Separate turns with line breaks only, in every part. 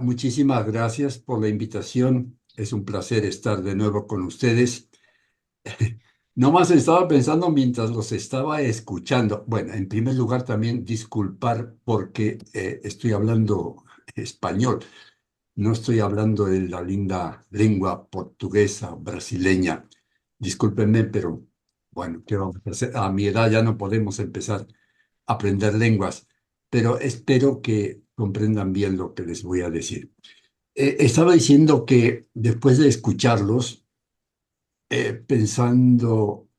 Muchísimas gracias por la invitación. Es un placer estar de nuevo con ustedes. No más estaba pensando mientras los estaba escuchando. Bueno, en primer lugar también disculpar porque estoy hablando español. No estoy hablando de la linda lengua portuguesa, brasileña. Discúlpenme, pero bueno, ¿qué vamos a hacer? A mi edad ya no podemos empezar a aprender lenguas, pero espero que comprendan bien lo que les voy a decir. Estaba diciendo que después de escucharlos, pensando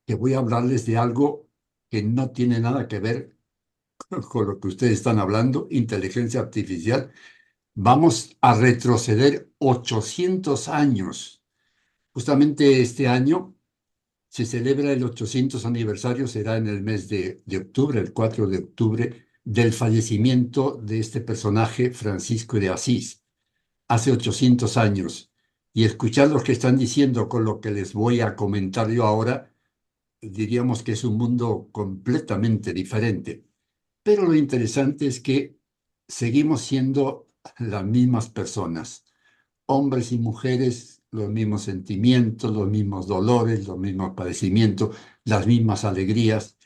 que voy a hablarles de algo que no tiene nada que ver con lo que ustedes están hablando, inteligencia artificial, vamos a retroceder 800 años. Justamente este año se celebra el 800 aniversario, será en el mes de octubre, el 4 de octubre, del fallecimiento de este personaje, Francisco de Asís, hace 800 años. Y escuchar lo que están diciendo con lo que les voy a comentar yo ahora, diríamos que es un mundo completamente diferente. Pero lo interesante es que seguimos siendo las mismas personas, hombres y mujeres, los mismos sentimientos, los mismos dolores, los mismos padecimientos, las mismas alegrías.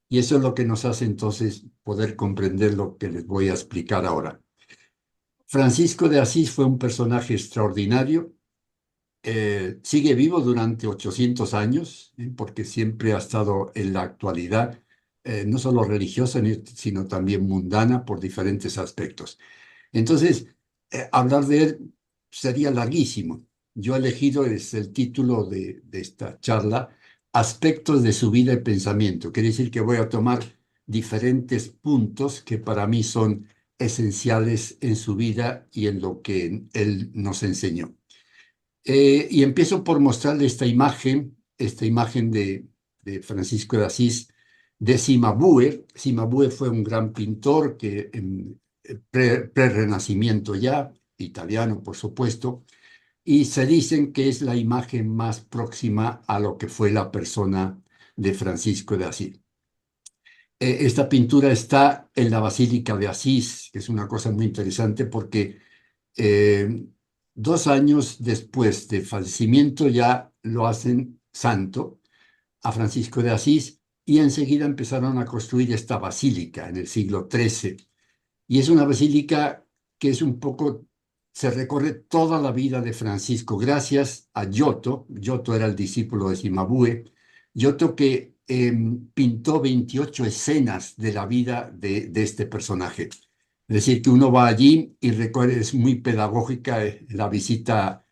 Y eso es lo que nos hace entonces poder comprender lo que les voy a explicar ahora. Francisco de Asís fue un personaje extraordinario. Sigue vivo durante 800 años, porque siempre ha estado en la actualidad, no solo religiosa, sino también mundana por diferentes aspectos. Entonces, hablar de él sería larguísimo. Yo he elegido, es el título de esta charla, Aspectos de su vida y pensamiento. Quiere decir que voy a tomar diferentes puntos que para mí son esenciales en su vida y en lo que él nos enseñó. Y empiezo por mostrarle esta imagen de Francisco de Asís, de Cimabue. Cimabue fue un gran pintor que en pre-renacimiento ya, italiano por supuesto, y se dicen que es la imagen más próxima a lo que fue la persona de Francisco de Asís. Esta pintura está en la Basílica de Asís, que es una cosa muy interesante porque eh, 2 años después del fallecimiento ya lo hacen santo a Francisco de Asís y enseguida empezaron a construir esta basílica en el siglo XIII. Y es una basílica que es un poco, se recorre toda la vida de Francisco gracias a Giotto. Giotto era el discípulo de Cimabue. Giotto que pintó 28 escenas de la vida de este personaje. Es decir, que uno va allí y recorre, es muy pedagógica la visita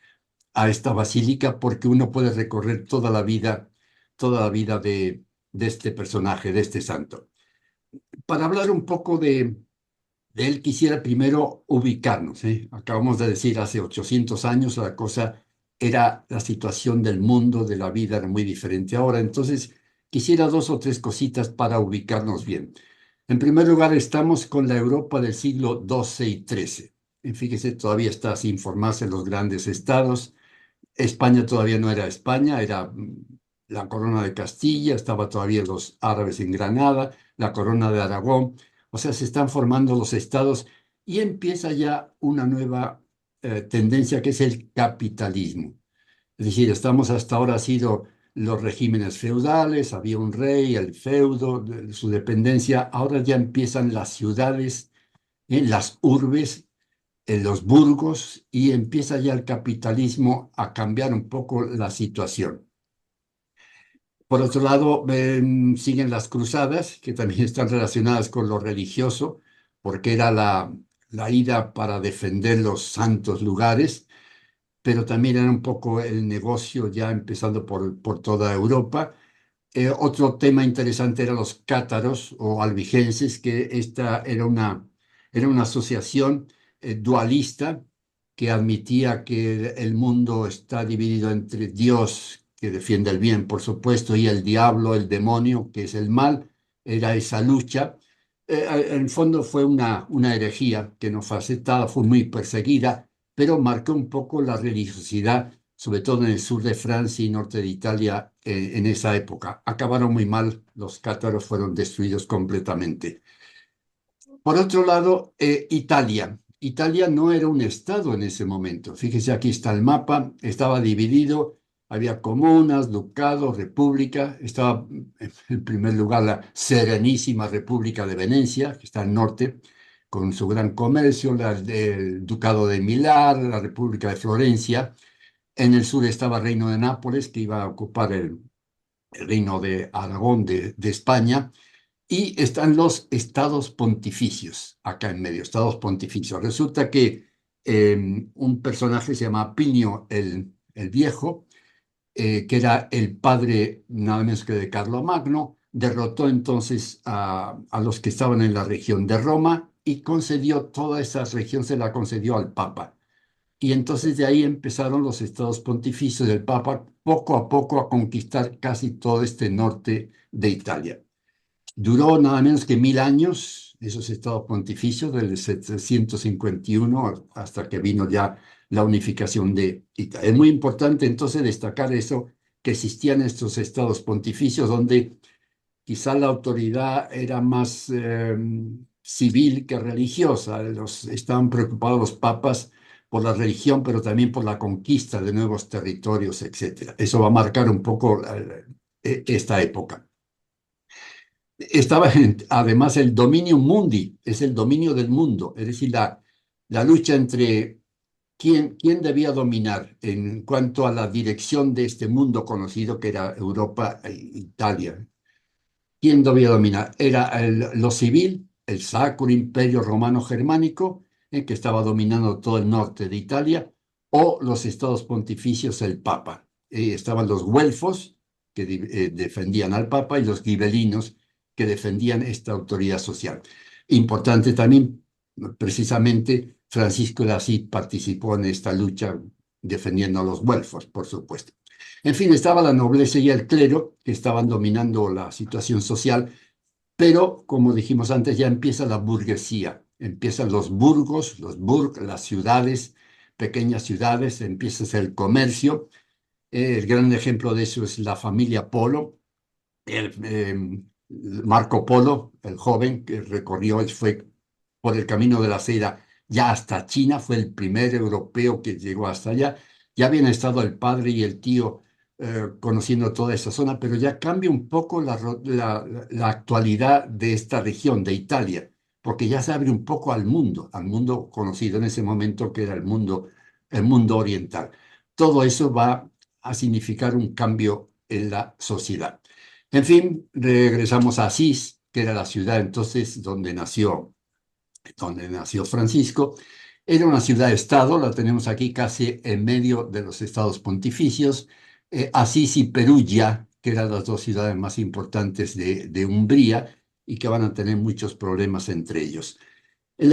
a esta basílica porque uno puede recorrer toda la vida de este personaje, de este santo. Para hablar un poco de él, quisiera primero ubicarnos, ¿eh? Acabamos de decir, hace 800 años la cosa era, la situación del mundo, de la vida era muy diferente ahora. Entonces, quisiera dos o tres cositas para ubicarnos bien. En primer lugar, estamos con la Europa del siglo XII y XIII. Fíjese, todavía está sin formarse los grandes estados. España todavía no era España, era la corona de Castilla, estaba todavía los árabes en Granada, la corona de Aragón, o sea, se están formando los estados y empieza ya una nueva tendencia que es el capitalismo. Es decir, estamos hasta ahora ha sido los regímenes feudales, había un rey, el feudo, su dependencia, ahora ya empiezan las ciudades, las urbes en los burgos y empieza ya el capitalismo a cambiar un poco la situación. Por otro lado, siguen las cruzadas, que también están relacionadas con lo religioso, porque era la ida para defender los santos lugares, pero también era un poco el negocio ya empezando por toda Europa. Otro tema interesante eran los cátaros o albigenses, que esta era una asociación dualista que admitía que el mundo está dividido entre Dios, que defiende el bien, por supuesto, y el diablo, el demonio, que es el mal. Era esa lucha. En el fondo fue una herejía que no fue aceptada, fue muy perseguida, pero marcó un poco la religiosidad sobre todo en el sur de Francia y norte de Italia en esa época. Acabaron muy mal, los cátaros fueron destruidos completamente. Por otro lado, Italia. Italia no era un estado en ese momento. Fíjese, aquí está el mapa, estaba dividido, había comunas, ducados, república, estaba en primer lugar la Serenísima República de Venecia, que está al norte, con su gran comercio, el Ducado de Milán, la República de Florencia. En el sur estaba el Reino de Nápoles, que iba a ocupar el Reino de Aragón de España, y están los estados pontificios, acá en medio, estados pontificios. Resulta que un personaje se llama Plinio el Viejo, que era el padre nada menos que de Carlomagno, derrotó entonces a los que estaban en la región de Roma y concedió toda esa región, se la concedió al Papa. Y entonces de ahí empezaron los estados pontificios del Papa poco a poco a conquistar casi todo este norte de Italia. Duró nada menos que 1000 años, esos estados pontificios, del 751 hasta que vino ya la unificación de Italia. Es muy importante entonces destacar eso, que existían estos estados pontificios donde quizá la autoridad era más civil que religiosa. Estaban preocupados los papas por la religión, pero también por la conquista de nuevos territorios, etcétera. Eso va a marcar un poco esta época. Estaba además el dominio mundi, es el dominio del mundo, es decir, la lucha entre quién debía dominar en cuanto a la dirección de este mundo conocido que era Europa e Italia. ¿Quién debía dominar? Era lo civil, el Sacro Imperio Romano Germánico, que estaba dominando todo el norte de Italia, o los estados pontificios, el Papa. Estaban los güelfos, que defendían al Papa, y los gibelinos, que defendían esta autoridad social. Importante también, precisamente, Francisco de Asís participó en esta lucha defendiendo a los güelfos, por supuesto. En fin, estaba la nobleza y el clero que estaban dominando la situación social, pero como dijimos antes, ya empieza la burguesía, empiezan los burgos, las ciudades, pequeñas ciudades, empieza el comercio. El gran ejemplo de eso es la familia Polo, Marco Polo, el joven que recorrió, fue por el camino de la seda ya hasta China, fue el primer europeo que llegó hasta allá. Ya habían estado el padre y el tío conociendo toda esa zona, pero ya cambia un poco la actualidad de esta región, de Italia, porque ya se abre un poco al mundo conocido en ese momento que era el mundo oriental. Todo eso va a significar un cambio en la sociedad. En fin, regresamos a Asís, que era la ciudad entonces donde nació Francisco. Era una ciudad-estado, la tenemos aquí casi en medio de los estados pontificios. Asís y Perugia, que eran las dos ciudades más importantes de Umbría y que van a tener muchos problemas entre ellos.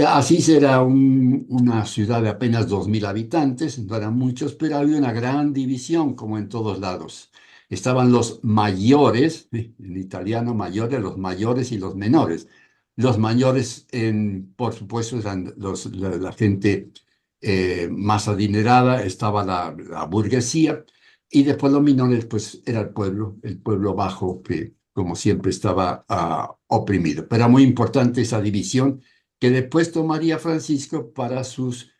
Asís era una ciudad de apenas 2000 habitantes, no eran muchos, pero había una gran división, como en todos lados. Estaban los mayores, en italiano mayores, los mayores y los menores. Los mayores, por supuesto, eran la gente más adinerada, estaba la burguesía, y después los menores, pues era el pueblo bajo, que como siempre estaba oprimido. Pero era muy importante esa división que después tomaría Francisco para sus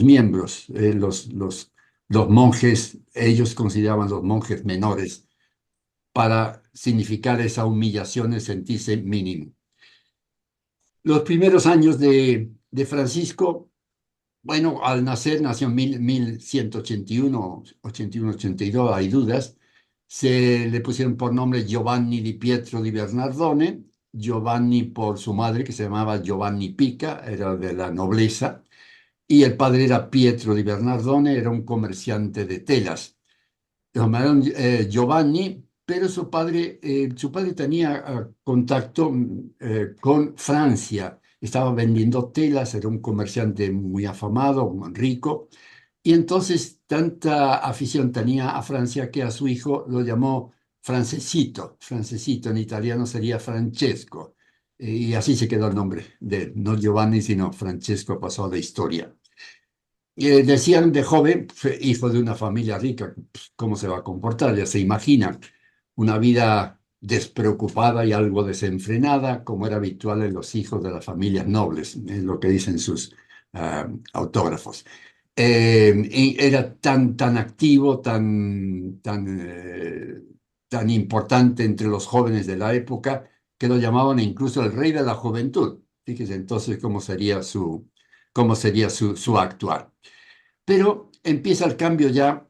miembros, los monjes, ellos consideraban los monjes menores, para significar esa humillación, el sentirse mínimo. Los primeros años de Francisco, bueno, al nacer, nació en 1181, 81, 82, hay dudas. Se le pusieron por nombre Giovanni di Pietro di Bernardone, Giovanni por su madre, que se llamaba Giovanni Pica, era de la nobleza, y el padre era Pietro di Bernardone, era un comerciante de telas. Lo llamaron Giovanni, pero su padre tenía contacto con Francia. Estaba vendiendo telas, era un comerciante muy afamado, muy rico, y entonces tanta afición tenía a Francia que a su hijo lo llamó Francesito. Francesito en italiano sería Francesco. Y así se quedó el nombre de él. No Giovanni, sino Francesco pasó a la historia. Decían de joven, hijo de una familia rica, pues, ¿cómo se va a comportar? Ya se imagina una vida despreocupada y algo desenfrenada, como era habitual en los hijos de las familias nobles, es lo que dicen sus autógrafos. Y era tan activo, tan importante entre los jóvenes de la época, que lo llamaban incluso el rey de la juventud. Fíjese entonces cómo sería su actuar. Pero empieza el cambio ya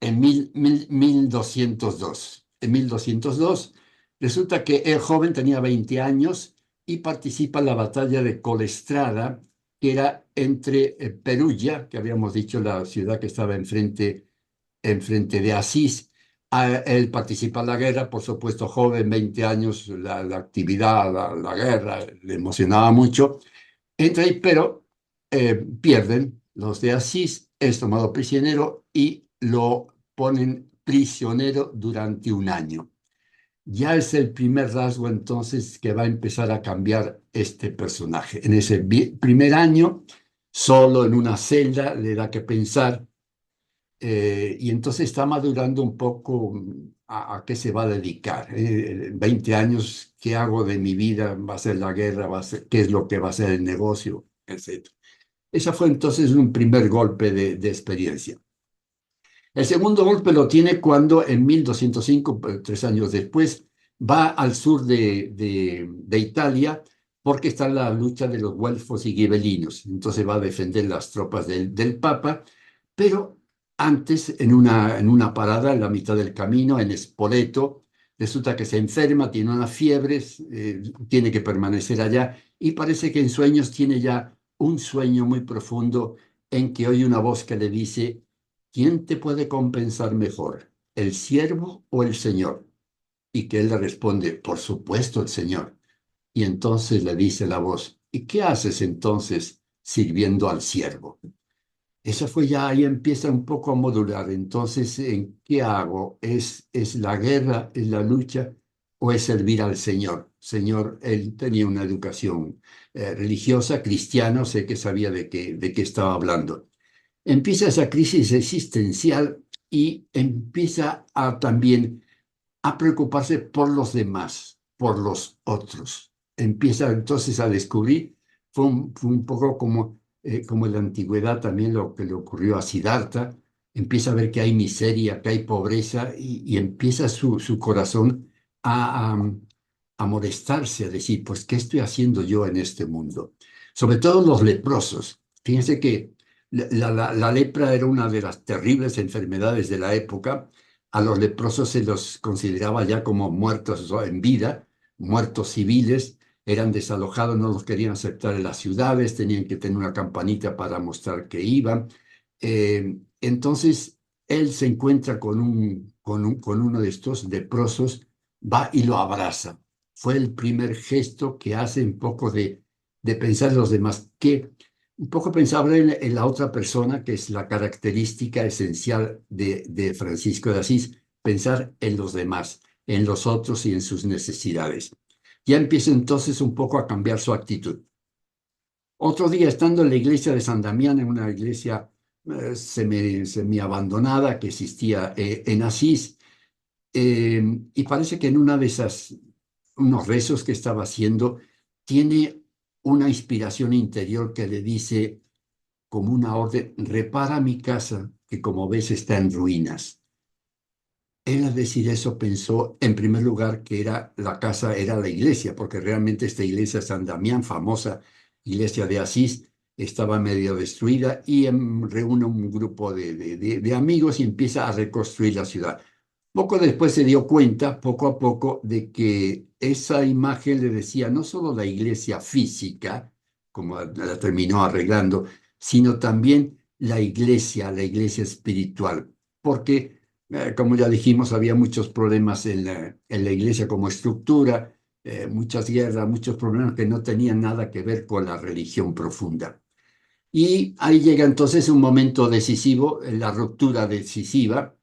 en 1202. En 1202 resulta que el joven tenía 20 años y participa en la batalla de Colestrada, que era entre Perugia, que habíamos dicho la ciudad que estaba enfrente de Asís. Él participa en la guerra, por supuesto, joven, 20 años, la actividad, la guerra, le emocionaba mucho. Entra ahí, pero pierden los de Asís, es tomado prisionero y lo ponen prisionero durante un año. Ya es el primer rasgo entonces que va a empezar a cambiar este personaje. En ese primer año, solo en una celda, le da que pensar, y entonces está madurando un poco a qué se va a dedicar. 20 años, ¿qué hago de mi vida? ¿Va a ser la guerra? ¿Qué es lo que va a ser el negocio? Etcétera. Ese fue entonces un primer golpe de experiencia. El segundo golpe lo tiene cuando en 1205, 3 años después, va al sur de Italia porque está la lucha de los güelfos y gibelinos. Entonces va a defender las tropas del Papa, pero antes, en una parada en la mitad del camino, en Spoleto, resulta que se enferma, tiene unas fiebres, tiene que permanecer allá y parece que en sueños tiene ya un sueño muy profundo en que oye una voz que le dice: ¿quién te puede compensar mejor, el siervo o el Señor? Y que él le responde: por supuesto, el Señor. Y entonces le dice la voz: ¿y qué haces entonces sirviendo al siervo? Eso fue ya, ahí empieza un poco a modular. Entonces, ¿en qué hago? ¿Es la guerra, es la lucha o es servir al Señor? Señor, él tenía una educación religiosa, cristiana, sé que sabía de qué estaba hablando. Empieza esa crisis existencial y empieza también a preocuparse por los demás, por los otros. Empieza entonces a descubrir, fue un poco como en la antigüedad también lo que le ocurrió a Siddhartha. Empieza a ver que hay miseria, que hay pobreza y empieza su corazón a molestarse, a decir: pues, ¿qué estoy haciendo yo en este mundo? Sobre todo los leprosos. Fíjense que la lepra era una de las terribles enfermedades de la época. A los leprosos se los consideraba ya como muertos en vida, muertos civiles, eran desalojados, no los querían aceptar en las ciudades, tenían que tener una campanita para mostrar que iban. Entonces, él se encuentra con uno de estos leprosos, va y lo abraza. Fue el primer gesto que hace un poco de pensar en los demás, que un poco pensaba en la otra persona, que es la característica esencial de Francisco de Asís: pensar en los demás, en los otros y en sus necesidades. Ya empieza entonces un poco a cambiar su actitud. Otro día, estando en la iglesia de San Damián, en una iglesia semi abandonada que existía en Asís, y parece que en una de esas, unos rezos que estaba haciendo, tiene una inspiración interior que le dice, como una orden: repara mi casa, que como ves está en ruinas. Él, al decir eso, pensó en primer lugar que la casa era la iglesia, porque realmente esta iglesia San Damián, famosa iglesia de Asís, estaba medio destruida, y reúne un grupo de amigos y empieza a reconstruir la ciudad. Poco después se dio cuenta, poco a poco, de que esa imagen le decía no solo la iglesia física, como la terminó arreglando, sino también la iglesia espiritual, porque, como ya dijimos, había muchos problemas en la iglesia como estructura, muchas guerras, muchos problemas que no tenían nada que ver con la religión profunda. Y ahí llega entonces un momento decisivo, la ruptura decisiva,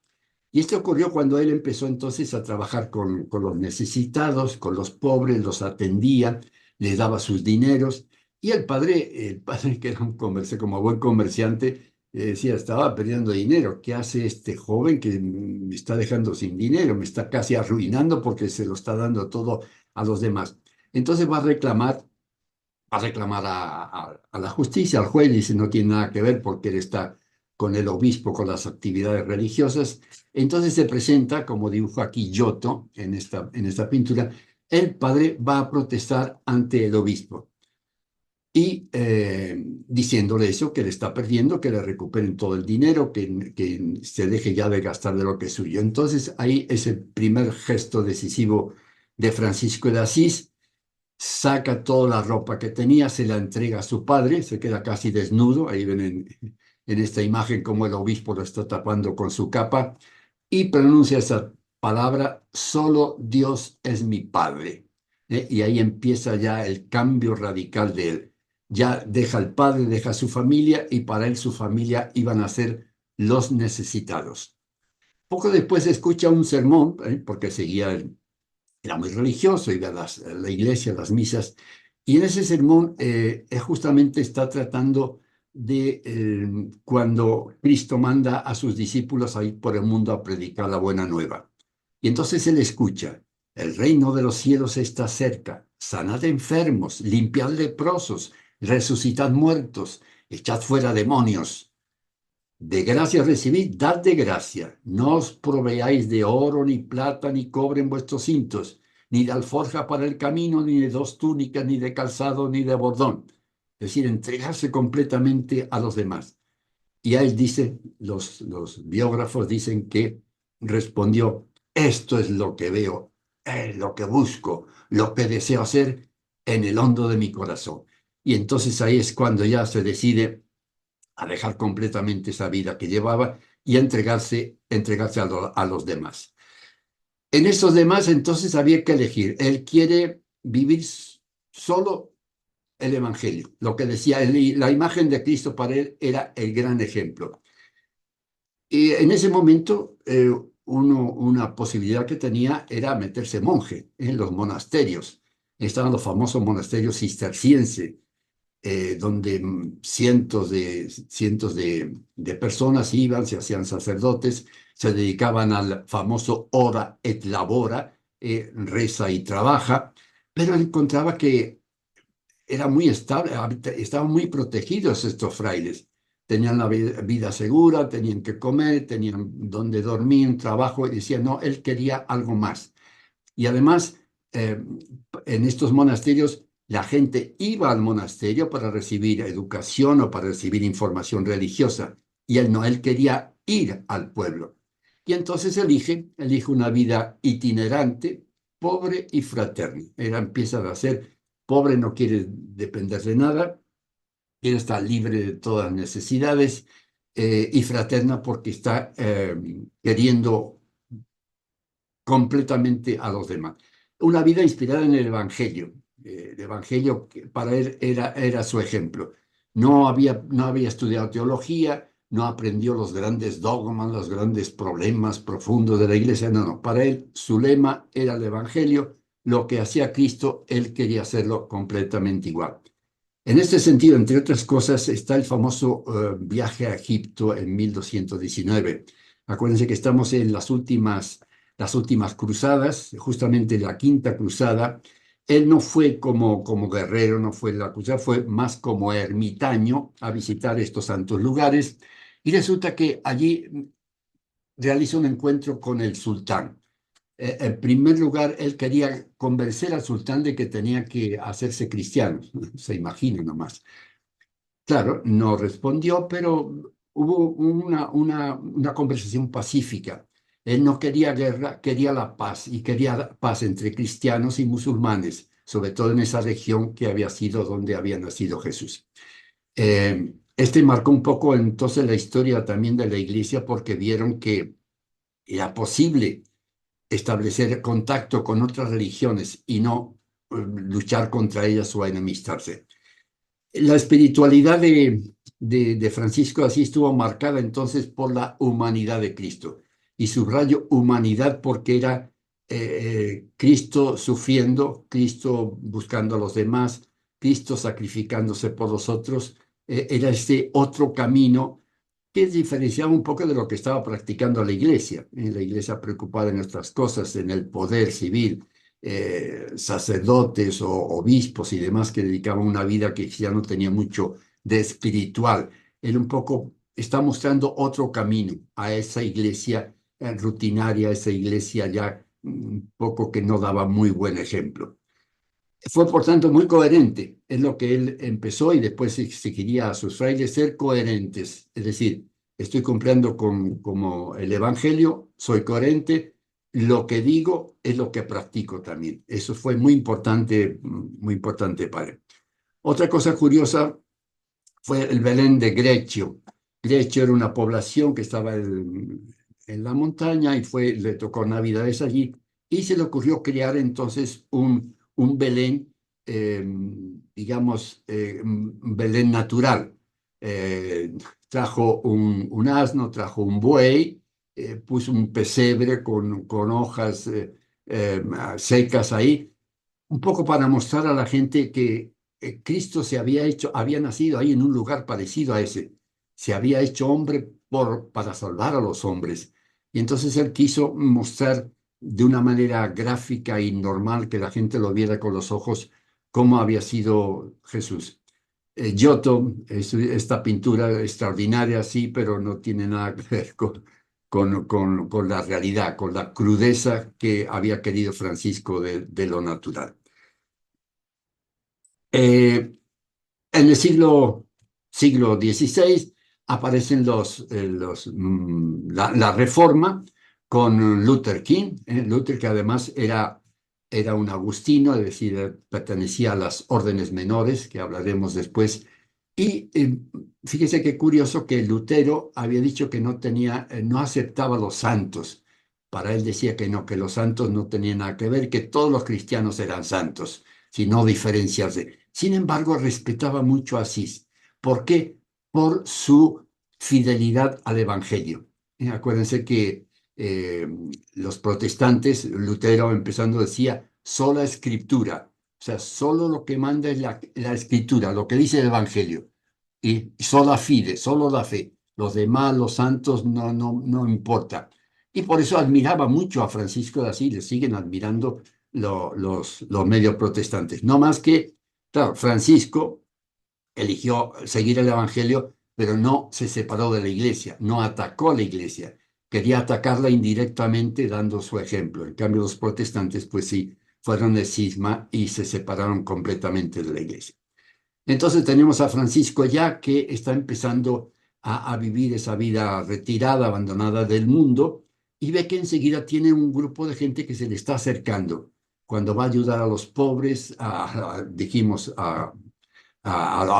y esto ocurrió cuando él empezó entonces a trabajar con los necesitados, con los pobres, los atendía, les daba sus dineros. Y el padre, que era un como buen comerciante, decía, estaba perdiendo dinero. ¿Qué hace este joven que me está dejando sin dinero? Me está casi arruinando porque se lo está dando todo a los demás. Entonces va a reclamar a la justicia, al juez, dice, no tiene nada que ver porque él está con el obispo, con las actividades religiosas. Entonces se presenta, como dibuja aquí Giotto en esta pintura, el padre va a protestar ante el obispo y diciéndole eso, que le está perdiendo, que le recuperen todo el dinero, que se deje ya de gastar de lo que es suyo. Entonces ahí es el primer gesto decisivo de Francisco de Asís. Saca toda la ropa que tenía, se la entrega a su padre, se queda casi desnudo, ahí ven en esta imagen como el obispo lo está tapando con su capa, y pronuncia esa palabra, solo Dios es mi padre. Y ahí empieza ya el cambio radical de él. Ya deja al padre, deja a su familia, y para él su familia iban a ser los necesitados. Poco después escucha un sermón, porque era muy religioso, iba a la iglesia, a las misas, y en ese sermón él justamente está tratando de cuando Cristo manda a sus discípulos a ir por el mundo a predicar la buena nueva. Y entonces él escucha, el reino de los cielos está cerca, sanad enfermos, limpiad leprosos, resucitad muertos, echad fuera demonios. De gracia recibid, dad de gracia. No os proveáis de oro, ni plata, ni cobre en vuestros cintos, ni de alforja para el camino, ni de dos túnicas, ni de calzado, ni de bordón. Es decir, entregarse completamente a los demás. Y a él dice, los biógrafos dicen que respondió, esto es lo que veo, es lo que busco, lo que deseo hacer en el hondo de mi corazón. Y entonces ahí es cuando ya se decide a dejar completamente esa vida que llevaba y a entregarse a los demás. En esos demás entonces había que elegir. Él quiere vivir solo el Evangelio. Lo que decía, la imagen de Cristo para él era el gran ejemplo. Y en ese momento, una posibilidad que tenía era meterse monje en los monasterios. Estaban los famosos monasterios cistercienses, donde cientos de personas iban, se hacían sacerdotes, se dedicaban al famoso ora et labora, reza y trabaja, pero encontraba que era muy estable, estaban muy protegidos estos frailes. Tenían la vida segura, tenían que comer, tenían donde dormir, un trabajo, y decía, no, él quería algo más. Y además, en estos monasterios, la gente iba al monasterio para recibir educación o para recibir información religiosa. Y él no, él quería ir al pueblo. Y entonces elige una vida itinerante, pobre y fraterna. Él empieza a ser pobre, no quiere depender de nada, quiere estar libre de todas las necesidades, y fraterna porque está queriendo completamente a los demás. Una vida inspirada en el Evangelio. El Evangelio para él era su ejemplo. No había estudiado teología, no aprendió los grandes dogmas, los grandes problemas profundos de la iglesia. No, no. Para él su lema era el Evangelio. Lo que hacía Cristo, él quería hacerlo completamente igual. En este sentido, entre otras cosas, está el famoso viaje a Egipto en 1219. Acuérdense que estamos en las últimas cruzadas, justamente la quinta cruzada. Él no fue como guerrero, no fue en la cruzada, fue más como ermitaño a visitar estos santos lugares. Y resulta que allí realiza un encuentro con el sultán. En primer lugar, él quería convencer al sultán de que tenía que hacerse cristiano, se imagina nomás. Claro, no respondió, pero hubo una conversación pacífica. Él no quería guerra, quería la paz y quería paz entre cristianos y musulmanes, sobre todo en esa región que había sido donde había nacido Jesús. Este marcó un poco entonces la historia también de la iglesia porque vieron que era posible establecer contacto con otras religiones y no luchar contra ellas o enemistarse. La espiritualidad de Francisco de Asís estuvo marcada entonces por la humanidad de Cristo. Y subrayo humanidad porque era Cristo sufriendo, Cristo buscando a los demás, Cristo sacrificándose por los otros. Era este otro camino que diferenciaba un poco de lo que estaba practicando la iglesia preocupada en otras cosas, en el poder civil, sacerdotes o obispos y demás que dedicaban una vida que ya no tenía mucho de espiritual. Él un poco está mostrando otro camino a esa iglesia rutinaria, a esa iglesia ya un poco que no daba muy buen ejemplo. Fue, por tanto, muy coherente. Es lo que él empezó y después exigiría a sus frailes ser coherentes. Es decir, estoy cumpliendo con como el Evangelio, soy coherente, lo que digo es lo que practico también. Eso fue muy importante para él. Otra cosa curiosa fue el Belén de Grecio. Grecio era una población que estaba en la montaña y le tocó Navidades allí y se le ocurrió crear entonces un Belén, digamos, un Belén natural. Trajo un asno, trajo un buey, puso un pesebre con hojas secas ahí, un poco para mostrar a la gente que Cristo había nacido ahí en un lugar parecido a ese. Se había hecho hombre para salvar a los hombres. Y entonces él quiso mostrar de una manera gráfica y normal que la gente lo viera con los ojos cómo había sido Jesús. Giotto, esta pintura extraordinaria, sí, pero no tiene nada que ver con la realidad, con la crudeza que había querido Francisco de lo natural. En el siglo XVI aparecen la Reforma con Luther King. Luther, que además era un agustino, es decir, pertenecía a las órdenes menores, que hablaremos después. Y fíjese qué curioso que Lutero había dicho que no aceptaba los santos. Para él decía que no, que los santos no tenían nada que ver, que todos los cristianos eran santos, sino diferenciarse. Sin embargo, respetaba mucho a Asís. ¿Por qué? Por su fidelidad al Evangelio. Acuérdense que eh, los protestantes, Lutero empezando decía, sola escritura, o sea, solo lo que manda es la escritura, lo que dice el Evangelio, y sola fide, solo la fe. Los demás, los santos, no importa. Y por eso admiraba mucho a Francisco de Asís, le siguen admirando los medios protestantes. No más que, claro, Francisco eligió seguir el Evangelio, pero no se separó de la iglesia, no atacó a la iglesia. Quería atacarla indirectamente dando su ejemplo. En cambio, los protestantes, pues sí, fueron de cisma y se separaron completamente de la iglesia. Entonces tenemos a Francisco ya que está empezando a vivir esa vida retirada, abandonada del mundo, y ve que enseguida tiene un grupo de gente que se le está acercando. Cuando va a ayudar a los pobres, dijimos, a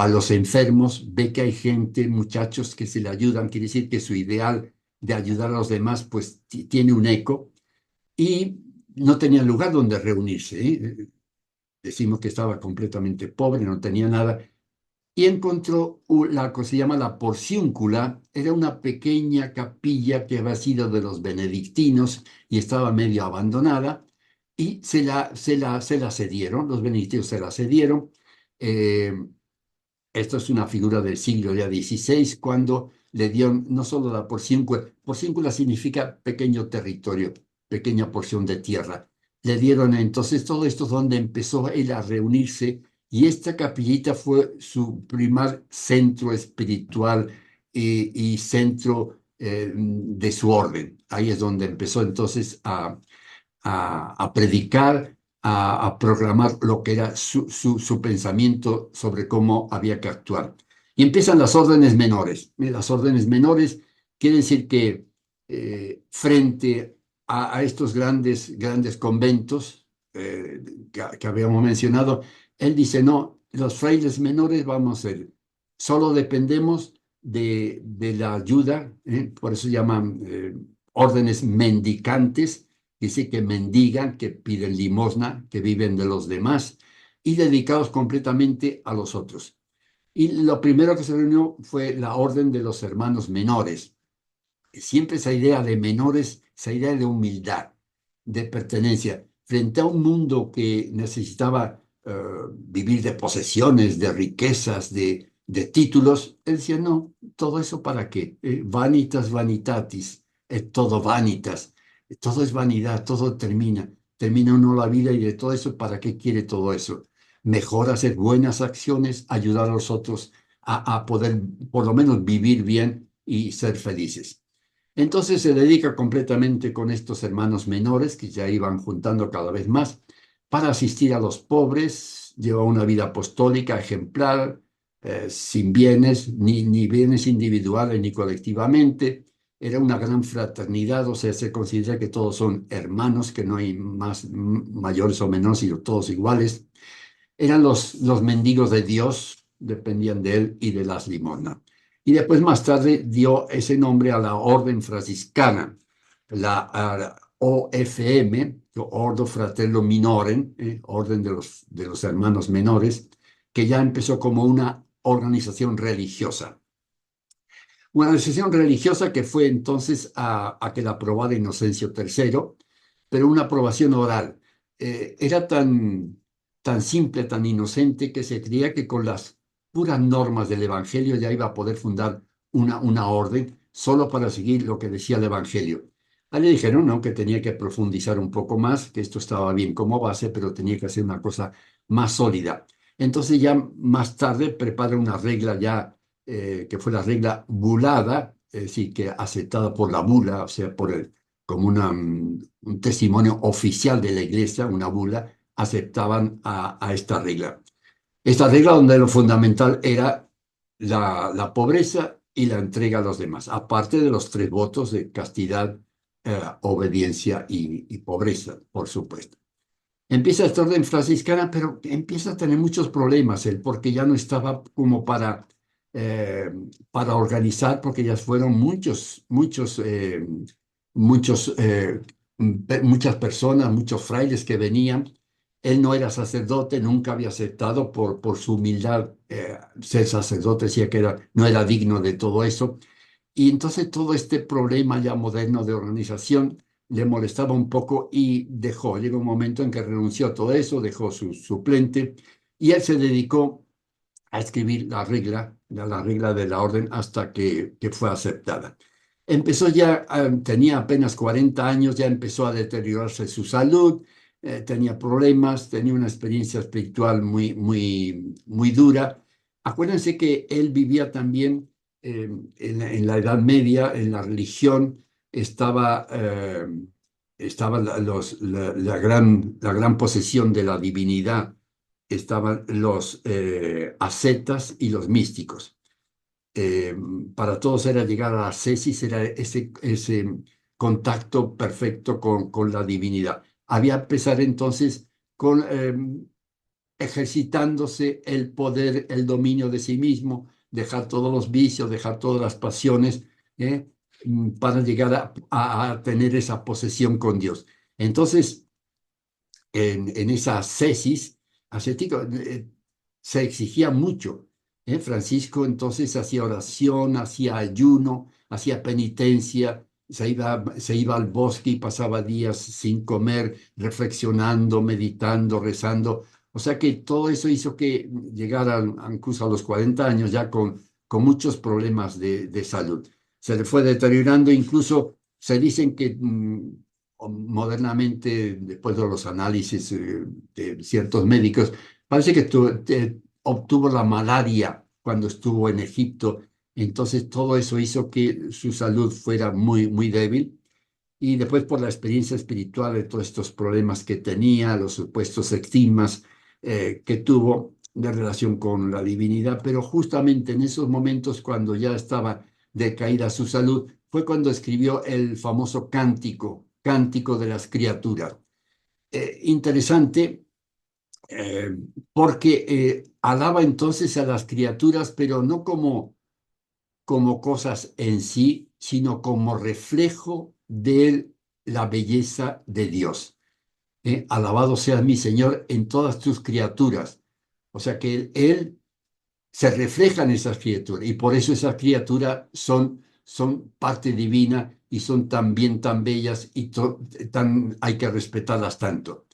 los enfermos, ve que hay gente, muchachos que se le ayudan, quiere decir que su ideal de ayudar a los demás pues tiene un eco y no tenía lugar donde reunirse. Decimos que estaba completamente pobre, no tenía nada y encontró la que se llama la Porciúncula, era una pequeña capilla que había sido de los benedictinos y estaba medio abandonada y se la cedieron, los benedictinos se la cedieron. Eh, Esto es una figura del siglo ya XVI, cuando le dieron no solo la porciúncula significa pequeño territorio, pequeña porción de tierra. Le dieron entonces todo esto donde empezó él a reunirse y esta capillita fue su primer centro espiritual y centro de su orden. Ahí es donde empezó entonces a predicar, a proclamar lo que era su pensamiento sobre cómo había que actuar. Y empiezan las órdenes menores. Las órdenes menores quiere decir que frente a estos grandes conventos que habíamos mencionado, él dice, no, los frailes menores vamos a ser, solo dependemos de la ayuda, por eso llaman órdenes mendicantes, dice que mendigan, que piden limosna, que viven de los demás y dedicados completamente a los otros. Y lo primero que se reunió fue la orden de los hermanos menores. Siempre esa idea de menores, esa idea de humildad, de pertenencia, frente a un mundo que necesitaba vivir de posesiones, de riquezas, de títulos. Él decía, no, todo eso para qué, vanitas vanitatis, todo vanitas, todo es vanidad, todo termina uno la vida y de todo eso, ¿para qué quiere todo eso? Mejor hacer buenas acciones, ayudar a los otros a poder por lo menos vivir bien y ser felices. Entonces se dedica completamente con estos hermanos menores que ya iban juntando cada vez más para asistir a los pobres, lleva una vida apostólica ejemplar, sin bienes, ni bienes individuales ni colectivamente. Era una gran fraternidad, o sea, se considera que todos son hermanos, que no hay más mayores o menores, sino todos iguales. Eran los mendigos de Dios, dependían de él y de las limosnas. Y después más tarde dio ese nombre a la orden franciscana, la OFM, Ordo Fratello Minorem, Orden de los Hermanos Menores, que ya empezó como una organización religiosa. Una organización religiosa que fue entonces a que la aprobara Inocencio III, pero una aprobación oral. Era tan simple, tan inocente, que se creía que con las puras normas del Evangelio ya iba a poder fundar una orden solo para seguir lo que decía el Evangelio. A él le dijeron, no, que tenía que profundizar un poco más, que esto estaba bien como base, pero tenía que hacer una cosa más sólida. Entonces ya más tarde prepara una regla ya, que fue la regla bulada, es decir, que aceptada por la bula, o sea, como un testimonio oficial de la iglesia, una bula, aceptaban a esta regla. Esta regla donde lo fundamental era la pobreza y la entrega a los demás, aparte de los tres votos de castidad, obediencia y pobreza, por supuesto. Empieza esta orden franciscana, pero empieza a tener muchos problemas él, porque ya no estaba como eh, para organizar, porque ya fueron muchos, muchas personas, muchos frailes que venían. Él no era sacerdote, nunca había aceptado por su humildad ser sacerdote, decía que no era digno de todo eso. Y entonces todo este problema ya moderno de organización le molestaba un poco y dejó. Llegó un momento en que renunció a todo eso, dejó su suplente y él se dedicó a escribir la regla de la orden hasta que fue aceptada. Empezó ya, tenía apenas 40 años, ya empezó a deteriorarse su salud, tenía problemas, tenía una experiencia espiritual muy dura. Acuérdense que él vivía también en la Edad Media, en la religión, estaba la gran posesión de la divinidad, estaban los ascetas y los místicos. Eh, para todos era llegar a la ascesis, era ese contacto perfecto con la divinidad. Había que empezar entonces con ejercitándose el poder, el dominio de sí mismo, dejar todos los vicios, dejar todas las pasiones, ¿eh? Para llegar a tener esa posesión con Dios. Entonces, en esa ascesis ascética se exigía mucho. Francisco entonces hacía oración, hacía ayuno, hacía penitencia, se iba al bosque y pasaba días sin comer, reflexionando, meditando, rezando. O sea que todo eso hizo que llegara incluso a los 40 años ya con muchos problemas de salud. Se le fue deteriorando, incluso se dicen que modernamente, después de los análisis de ciertos médicos, parece que obtuvo la malaria cuando estuvo en Egipto. Entonces todo eso hizo que su salud fuera muy débil. Y después por la experiencia espiritual de todos estos problemas que tenía, los supuestos estigmas que tuvo de relación con la divinidad, pero justamente en esos momentos cuando ya estaba decaída su salud, fue cuando escribió el famoso Cántico de las Criaturas. Interesante, porque alaba entonces a las criaturas, pero no como cosas en sí, sino como reflejo de la belleza de Dios. Alabado sea mi Señor en todas tus criaturas. O sea que Él se refleja en esas criaturas y por eso esas criaturas son parte divina y son también tan bellas y hay que respetarlas tanto.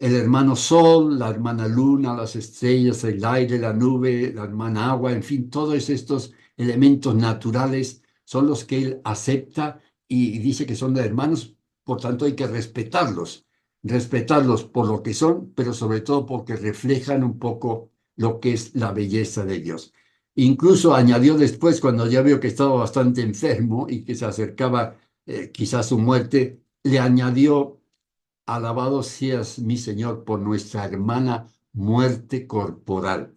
el hermano sol, la hermana luna, las estrellas, el aire, la nube, la hermana agua, en fin, todos estos elementos naturales son los que él acepta y dice que son de hermanos, por tanto hay que respetarlos, respetarlos por lo que son, pero sobre todo porque reflejan un poco lo que es la belleza de Dios. Incluso añadió después, cuando ya vio que estaba bastante enfermo y que se acercaba quizás su muerte, le añadió: Alabado seas, mi Señor, por nuestra hermana muerte corporal.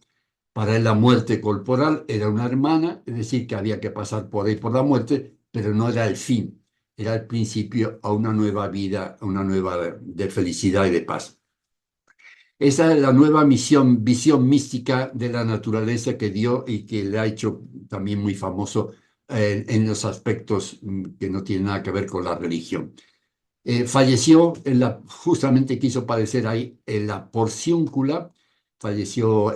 Para él la muerte corporal era una hermana, es decir, que había que pasar por ahí por la muerte, pero no era el fin, era el principio a una nueva vida, a una nueva de felicidad y de paz. Esa es la nueva visión mística de la naturaleza que dio y que le ha hecho también muy famoso en los aspectos que no tienen nada que ver con la religión. Falleció, justamente quiso padecer ahí en la Porciúncula, falleció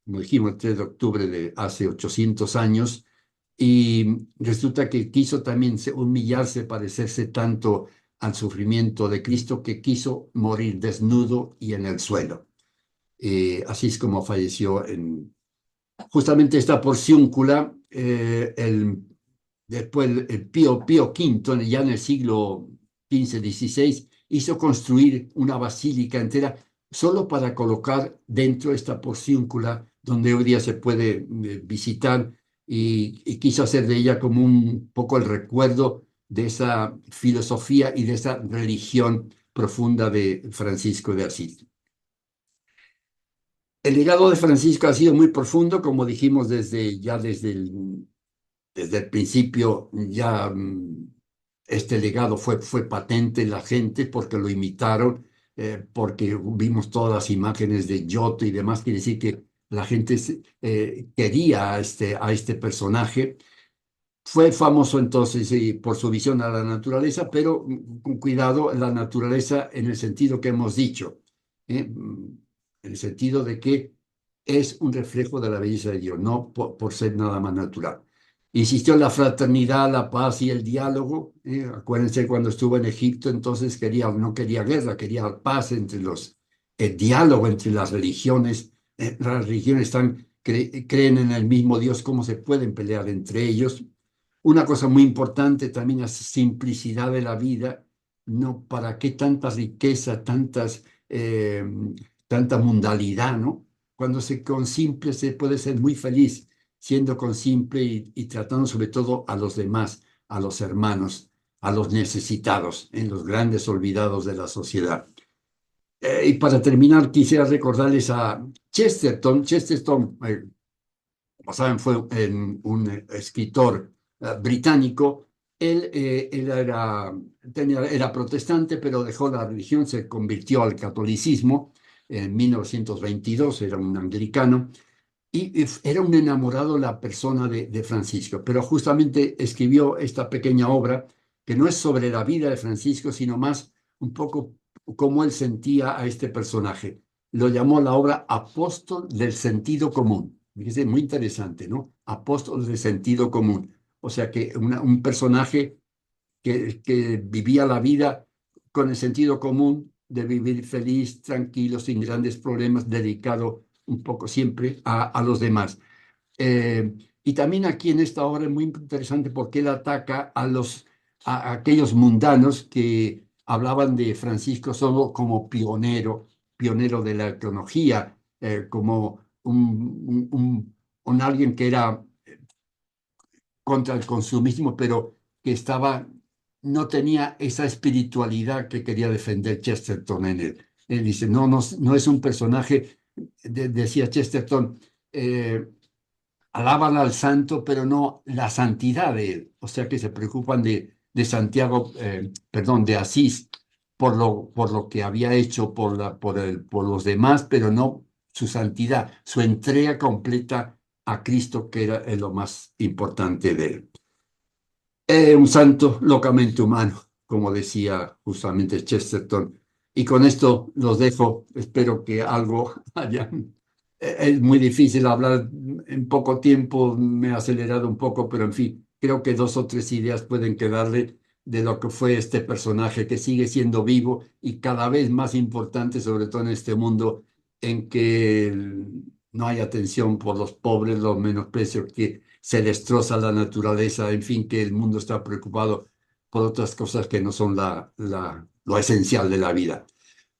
como dijimos, el 3 de octubre de hace 800 años, y resulta que quiso también humillarse, parecerse tanto al sufrimiento de Cristo, que quiso morir desnudo y en el suelo. Así es como falleció justamente esta Porciúncula, después el Pío V, ya en el siglo XV-XVI, hizo construir una basílica entera solo para colocar dentro de esta Porciúncula, donde hoy día se puede visitar, y quiso hacer de ella como un poco el recuerdo de esa filosofía y de esa religión profunda de Francisco de Asís. El legado de Francisco ha sido muy profundo, como dijimos desde el principio. Ya este legado fue patente en la gente porque lo imitaron, porque vimos todas las imágenes de Giotto y demás. Quiere decir que la gente quería a este personaje. Fue famoso entonces por su visión a la naturaleza, pero con cuidado, la naturaleza en el sentido que hemos dicho, en el sentido de que es un reflejo de la belleza de Dios, no por ser nada más natural. Insistió en la fraternidad, la paz y el diálogo. Acuérdense cuando estuvo en Egipto, entonces no quería guerra, quería paz el diálogo entre las religiones. Las religiones creen en el mismo Dios, ¿cómo se pueden pelear entre ellos? Una cosa muy importante también es la simplicidad de la vida. No, ¿para qué tanta riqueza, tanta mundanalidad, ¿no? Cuando con simple se puede ser muy feliz, siendo con simple y tratando sobre todo a los demás, a los hermanos, a los necesitados, en los grandes olvidados de la sociedad. Y para terminar, quisiera recordarles a Chesterton. Chesterton, como saben, fue un escritor británico. Él era protestante, pero dejó la religión, se convirtió al catolicismo en 1922, era un anglicano, y era un enamorado de la persona de Francisco, pero justamente escribió esta pequeña obra que no es sobre la vida de Francisco, sino más un poco cómo él sentía a este personaje. Lo llamó la obra Apóstol del Sentido Común. Fíjese, muy interesante, ¿no? Apóstol del Sentido Común. O sea que un personaje que vivía la vida con el sentido común de vivir feliz, tranquilo, sin grandes problemas, dedicado un poco siempre a los demás. Eh, y también aquí en esta obra es muy interesante porque él ataca a aquellos mundanos que hablaban de Francisco solo como pionero de la teología, como un alguien que era contra el consumismo, pero que no tenía esa espiritualidad que quería defender Chesterton en él. Él dice, no, no, no es un personaje, decía Chesterton, alaban al santo, pero no la santidad de él. O sea que se preocupan de Santiago, perdón, de Asís, por lo que había hecho por los demás, pero no su santidad, su entrega completa a Cristo, que era lo más importante de él. Un santo locamente humano, como decía justamente Chesterton. Y con esto los dejo. Espero que algo hayan. Es muy difícil hablar en poco tiempo, me he acelerado un poco, pero en fin, creo que dos o tres ideas pueden quedarle de lo que fue este personaje que sigue siendo vivo y cada vez más importante, sobre todo en este mundo en que no hay atención por los pobres, los menosprecios, que se destroza la naturaleza, en fin, que el mundo está preocupado por otras cosas que no son lo esencial de la vida.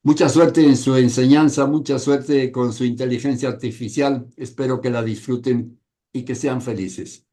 Mucha suerte en su enseñanza, mucha suerte con su inteligencia artificial. Espero que la disfruten y que sean felices.